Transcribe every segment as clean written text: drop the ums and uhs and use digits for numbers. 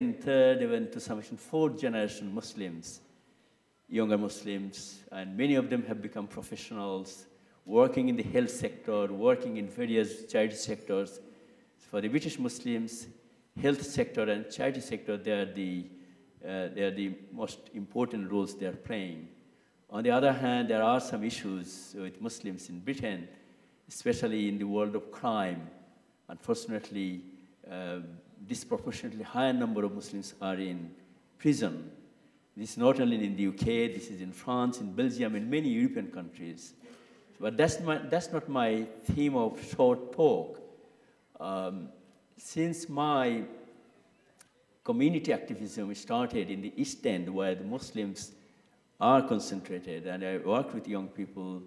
third, even to some extent, fourth generation Muslims, younger Muslims, and many of them have become professionals, working in the health sector, working in various charity sectors. For the British Muslims, health sector and charity sector, they are the most important roles they are playing. On the other hand, there are some issues with Muslims in Britain, especially in the world of crime. Unfortunately, disproportionately higher number of Muslims are in prison. This is not only in the UK, this is in France, in Belgium, in many European countries. But that's not my theme of short talk. Since my community activism started in the East End, where the Muslims are concentrated, and I work with young people,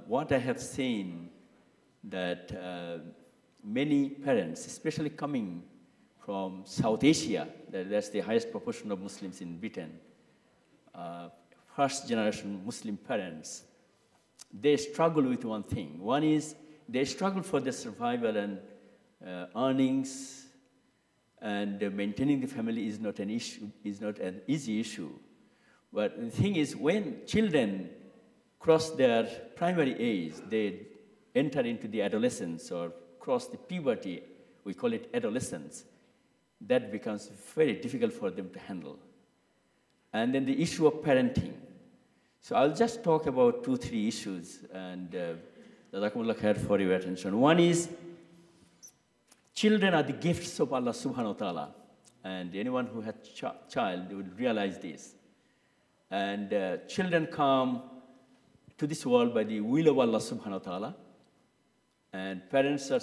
what I have seen that many parents, especially coming from South Asia, that's the highest proportion of Muslims in Britain, first generation Muslim parents, they struggle with one thing. One is they struggle for their survival and earnings, and maintaining the family is not an issue, is not an easy issue. But the thing is, when children cross their primary age, they enter into the adolescence or cross the puberty, we call it adolescence, that becomes very difficult for them to handle. And then the issue of parenting. So I'll just talk about 2-3 issues, and Jazakumullah khair for your attention. One is, children are the gifts of Allah subhanahu wa ta'ala, and anyone who has child will realize this. And children come to this world by the will of Allah subhanahu wa ta'ala, and parents are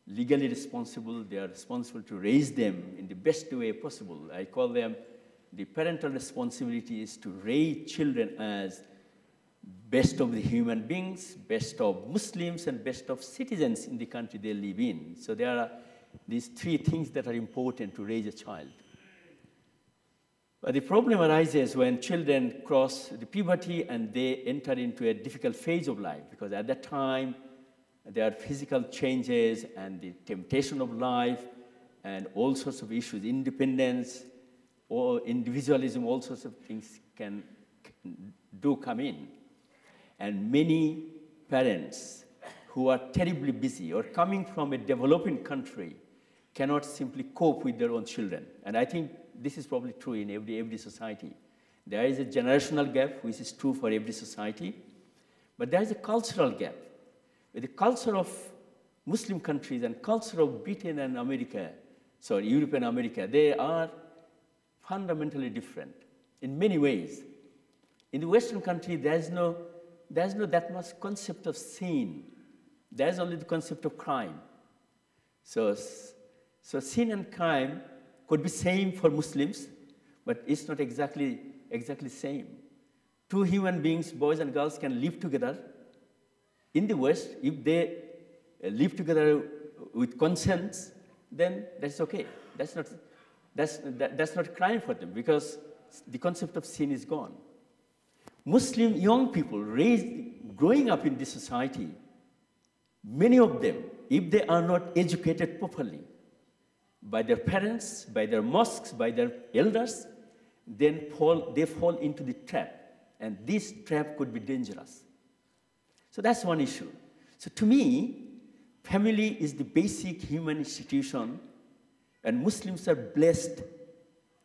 legally responsible. They are responsible to raise them in the best way possible. I call them, the parental responsibility is to raise children as best of the human beings, best of Muslims, and best of citizens in the country they live in. So there are these 3 things that are important to raise a child. But the problem arises when children cross the puberty and they enter into a difficult phase of life, because at that time, there are physical changes and the temptation of life and all sorts of issues, independence or individualism, all sorts of things do come in. And many parents who are terribly busy or coming from a developing country cannot simply cope with their own children. And I think this is probably true in every society. There is a generational gap, which is true for every society, but there is a cultural gap. With the culture of Muslim countries and culture of Britain and America, Europe and America, they are fundamentally different in many ways. In the Western country, there's no that much concept of sin. There's only the concept of crime. So sin and crime could be same for Muslims, but it's not exactly same. 2 human beings, boys and girls, can live together. In the West, if they live together with consent, then that's okay. That's not crime for them, because the concept of sin is gone. Muslim young people growing up in this society, many of them, if they are not educated properly by their parents, by their mosques, by their elders, then they fall into the trap, and this trap could be dangerous. So that's one issue. So to me, family is the basic human institution, and Muslims are blessed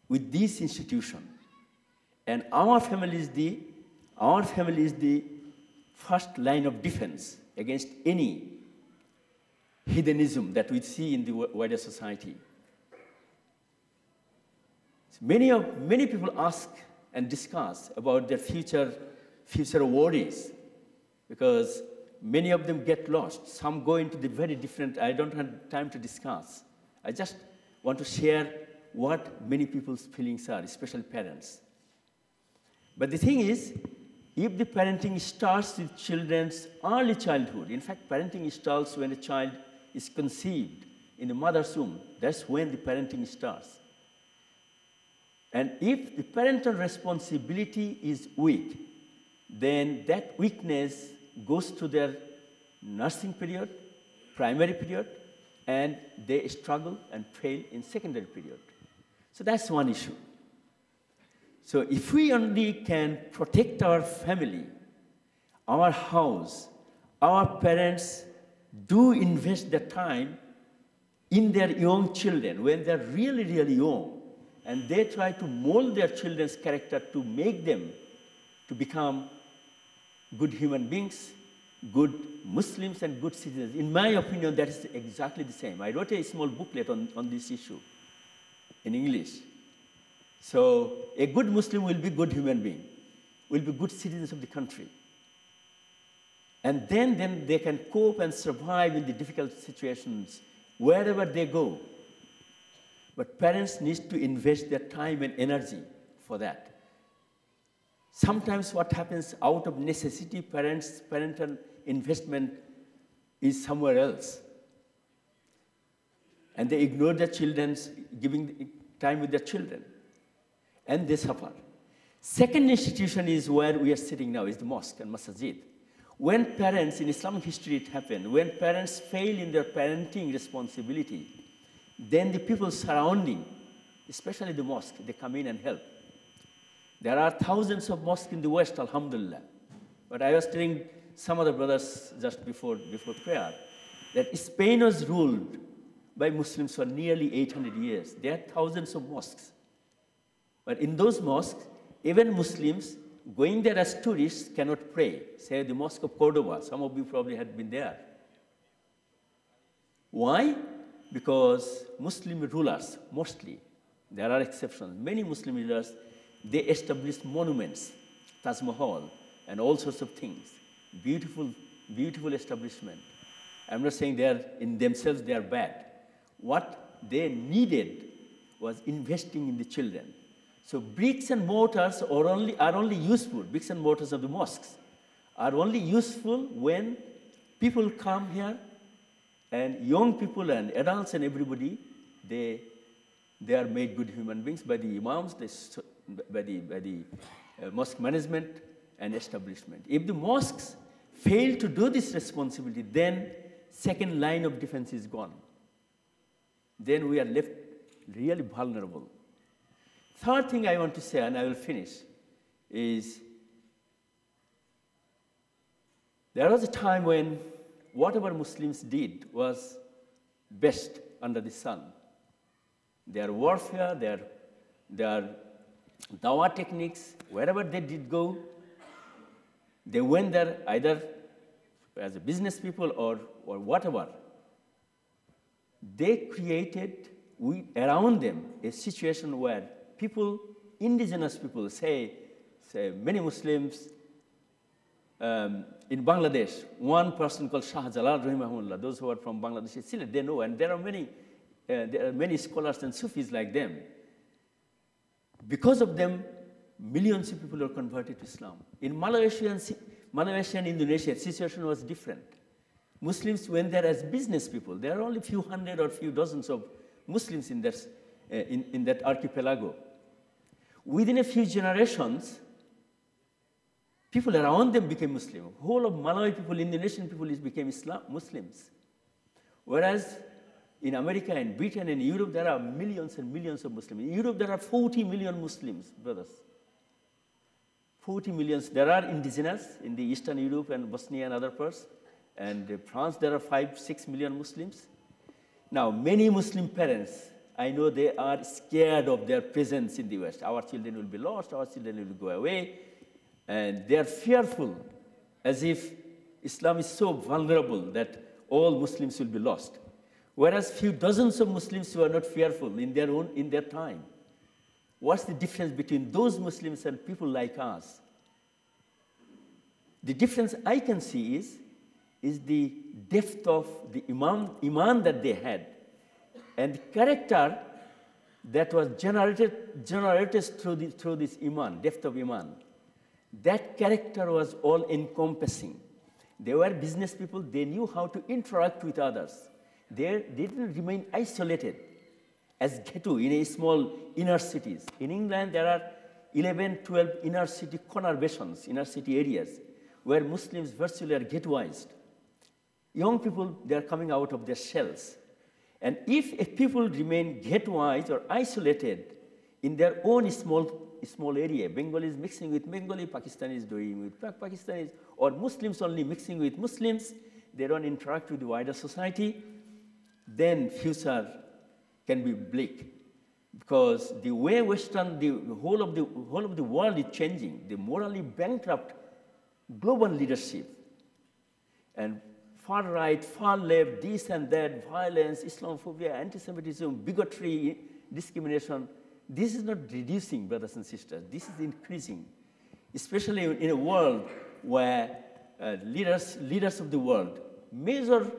with this institution. And our family is the first line of defense against any hedonism that we see in the wider society. So many people ask and discuss about their future worries, because many of them get lost. Some go into the very different, I don't have time to discuss. I just want to share what many people's feelings are, especially parents. But the thing is, if the parenting starts with children's early childhood, in fact, parenting starts when a child is conceived in the mother's womb. That's when the parenting starts. And if the parental responsibility is weak, then that weakness goes to their nursing period, primary period, and they struggle and fail in secondary period. So that's one issue. So if we only can protect our family, our house, our parents do invest their time in their young children when they're really, really young, and they try to mold their children's character to make them to become good human beings, good Muslims, and good citizens. In my opinion, that is exactly the same. I wrote a small booklet on this issue in English. So a good Muslim will be good human being, will be good citizens of the country. And then they can cope and survive in the difficult situations wherever they go. But parents need to invest their time and energy for that. Sometimes what happens out of necessity, parental investment is somewhere else. And they ignore their children's giving time with their children. And they suffer. Second institution is where we are sitting now, is the mosque and masjid. When parents, in Islamic history it happened, when parents fail in their parenting responsibility, then the people surrounding, especially the mosque, they come in and help. There are thousands of mosques in the West, alhamdulillah. But I was telling some of the brothers just before prayer that Spain was ruled by Muslims for nearly 800 years. There are thousands of mosques. But in those mosques, even Muslims going there as tourists cannot pray. Say the Mosque of Cordoba, some of you probably had been there. Why? Because Muslim rulers, mostly, there are exceptions, many Muslim rulers, they established monuments, Taj Mahal, and all sorts of things. Beautiful, beautiful establishment. I'm not saying they are, in themselves, they are bad. What they needed was investing in the children. So bricks and mortars are only useful, bricks and mortars of the mosques are only useful when people come here, and young people and adults and everybody, they are made good human beings by the imams, by the mosque management and establishment. If the mosques fail to do this responsibility, then second line of defense is gone. Then we are left really vulnerable. Third thing I want to say, and I will finish, is there was a time when whatever Muslims did was best under the sun. Their warfare, their dawah techniques, wherever they did go, they went there either as a business people or whatever. They created around them a situation where people, indigenous people, say many Muslims, in Bangladesh, one person called Shah Jalal Rahimahullah, those who are from Bangladesh, Sylhet, they know, and there are many scholars and Sufis like them. Because of them, millions of people are converted to Islam. In Malaysia and Indonesia, the situation was different. Muslims went there as business people. There are only a few hundred or few dozens of Muslims in that archipelago. Within a few generations, people around them became Muslim. Whole of Malawi people, Indonesian people became Muslims. Whereas in America and Britain and Europe, there are millions and millions of Muslims. In Europe, there are 40 million Muslims, brothers. 40 millions. There are indigenous in the Eastern Europe and Bosnia and other parts. And in France, there are 5-6 million Muslims. Now, many Muslim parents, I know they are scared of their presence in the West. Our children will be lost, our children will go away. And they are fearful, as if Islam is so vulnerable that all Muslims will be lost. Whereas few dozens of Muslims who are not fearful in their time. What's the difference between those Muslims and people like us? The difference I can see is the depth of the iman that they had, and the character that was generated through this iman, depth of iman. That character was all-encompassing. They were business people. They knew how to interact with others. They didn't remain isolated as ghetto in a small inner cities. In England, there are 11, 12 inner city conurbations, inner city areas, where Muslims virtually are ghettoized. Young people, they are coming out of their shells. And if people remain ghettoized or isolated in their own small area, Bengalis mixing with Bengali, Pakistanis doing with Pakistanis, or Muslims only mixing with Muslims, they don't interact with the wider society, then future can be bleak. Because the way the whole of the world is changing, the morally bankrupt global leadership, and far right, far left, this and that, violence, Islamophobia, anti-Semitism, bigotry, discrimination, this is not reducing, brothers and sisters. This is increasing, especially in a world where leaders of the world, major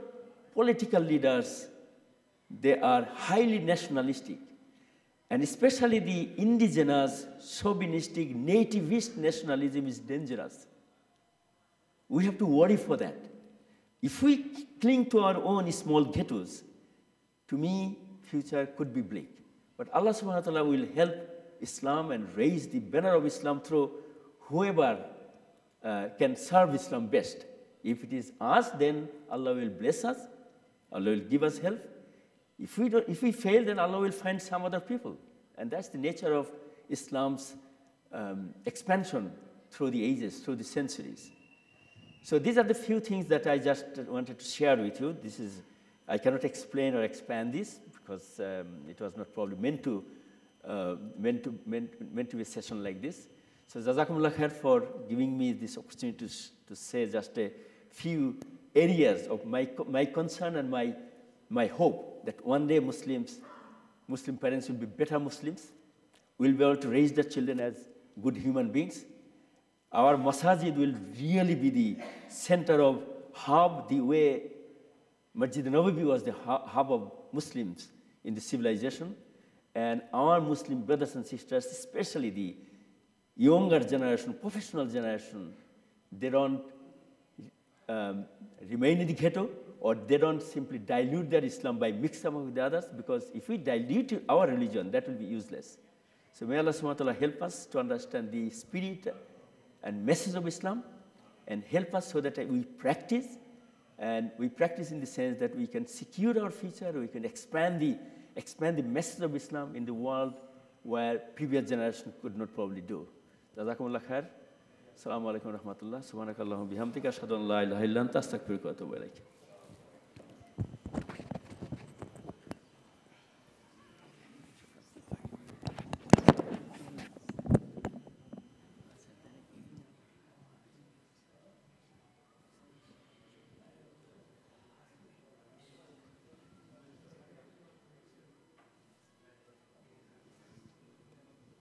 political leaders, they are highly nationalistic. And especially the indigenous, chauvinistic, nativist nationalism is dangerous. We have to worry for that. If we cling to our own small ghettos, to me, future could be bleak. But Allah subhanahu wa ta'ala will help Islam and raise the banner of Islam through whoever can serve Islam best. If it is us, then Allah will bless us. Allah will give us help. If we fail, then Allah will find some other people. And that's the nature of Islam's expansion through the ages, through the centuries. So these are the few things that I just wanted to share with you. I cannot explain or expand this because it was not probably meant to be a session like this. So Jazakumullah khair for giving me this opportunity to say just a few areas of my concern and my hope that one day Muslim parents will be better Muslims, will be able to raise their children as good human beings. Our Masjid will really be the center of hub, the way Masjid Nabawi was the hub of Muslims in the civilization. And our Muslim brothers and sisters, especially the younger generation, professional generation, they don't remain in the ghetto, or they don't simply dilute their Islam by mixing up with the others, because if we dilute our religion, that will be useless. So may Allah subhanahu wa ta'ala help us to understand the spirit and message of Islam, and help us so that we practice, and we practice in the sense that we can secure our future, we can expand the message of Islam in the world where previous generation could not probably do. Jazakumullah khair. Assalamu alaikum wa rahmatullah. Subhanakallahumma bihamdika ashhadu an la ilaha illa anta astaghfiruka wa atubu ilaik.